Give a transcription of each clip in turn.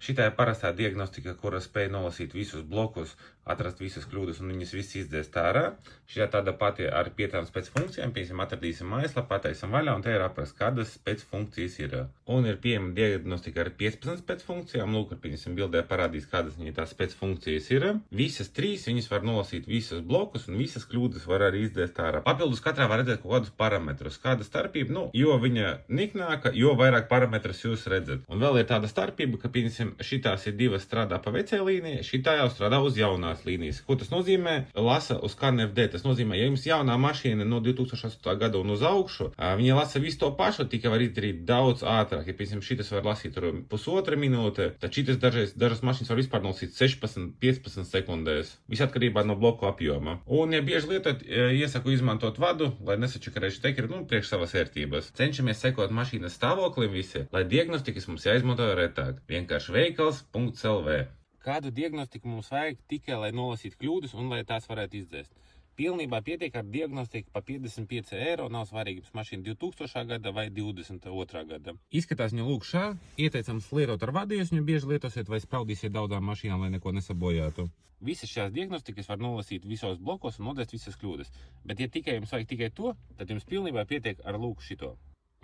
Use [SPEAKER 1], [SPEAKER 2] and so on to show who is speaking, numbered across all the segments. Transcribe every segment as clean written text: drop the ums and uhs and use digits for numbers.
[SPEAKER 1] Šitā ir parastā diagnostika, kura spēj nolasīt visus blokus, atrast visas kļūdas un viņas visas izdzēst ārā. Šitā tāda pati ar 5 specfunkcijām, piemēram, atradīsim mājaslapā, pataisim vaļā un te ir apraksts, kādas specfunkcijas ir. Un ir pieejama diagnostika ar 15 specfunkcijām, lūk, ar piemēram, bildē parādīs, kādas viņa tās specfunkcijas ir. Visas 3 viņas var nolasīt visus blokus un visas kļūdas var arī izdzēst ārā. Papildus katrā var redzēt kaut kādus parametrus. Kāda starpība? Jo viņa niknāka, jo vairāk parametrus jūs redzat. Un vēl ir tāda starpība, ka, piemēram, šitās ir divas strādā pa vecajai līnijai, šitā jau strādā uz jaunās līnijas. Ko tas nozīmē? Lasa uz KNFD. Tas nozīmē, ja jums jaunā mašīna no 2008. gada un uz augšu, viņa lasa visu to pašu, tikai var izdarīt daudz ātrāk. Ja, piemēram, šitas var lasīt pusotra minūte, tad šitas dažas mašīnas var vispār nolasīt 16-15 sekundēs. Viss atkarībā no bloku apjoma. Un, ja bieži lietot, iesaku izmantot vadu, lai nesačakarēšu tekeri, priekš savas vērtības. Cenšamies sekot mašīnas stāvoklim visi, lai diagnostikas mums jāizmanto retāk. Vienkārši veikals.lv. Kādu diagnostiku mums vajag tikai, lai nolasītu kļūdas un lai tās varētu izdzēst? Pilnībā pietiek ar diagnostiku pa 55 eiro, nav svarīgi, jums mašīna 2000. gada vai 22. gada. Izskatās viņu lūk šā, ieteicams lietot ar vadu, ja viņu bieži lietosiet vai spraudīsiet daudzām mašīnām, lai neko nesabojātu. Visas šās diagnostikas var nolasīt visos blokos un nodēst visas kļūdas, bet ja tikai jums vajag tikai to, tad jums pilnībā pietiek ar lūk šito.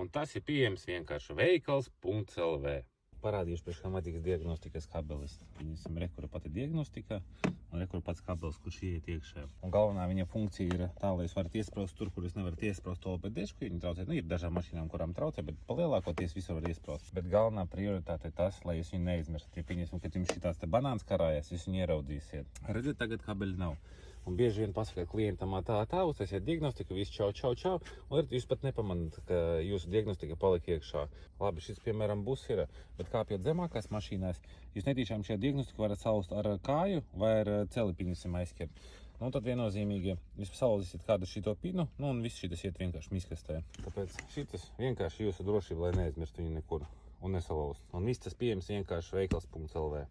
[SPEAKER 1] Un tas ir pieejams vienkārši veikals.lv. Parādīšu priekš kam vajadzīgas diagnostikas kabelis. Viņam rekura pati diagnostika un rekura pats kabelis, kurš ieiet iekšā. Un galvenā viņa funkcija ir tā, lai jūs varat iespraust tur, kur jūs nevarat iespraust to pēc dešku, viņi traucē. Ir dažām mašīnām, kurām traucē, bet palielākoties visur var iespraust. Bet galvenā prioritāte ir tas, lai jūs viņu neizmirstat. Ja pieņemsim, kad jums šitās te banāns karājas, jūs viņu ieraudzīsiet. Redziet, tagad kabeļi nav. Un bieži vien pasaka klientam tā, uztaisiet diagnostiku, viss čau, un jūs pat nepamanāt, ka jūsu diagnostika palika iekšā. Labi, šis, piemēram, bus ir, bet kāpjot zemākās mašīnās, jūs netīšām šajā diagnostiku varat salust ar kāju vai ar celi piņusim aizskert. Nu, tad viennozīmīgi, jūs salauzīsiet kādu šito pinu, un viss šitas iet vienkārši miskastē. Tāpēc šitas vienkārši jūsu drošība, lai neaizmirst viņu nekur un nesalaust. Un viss tas pieejams vienkārši veikals.lv.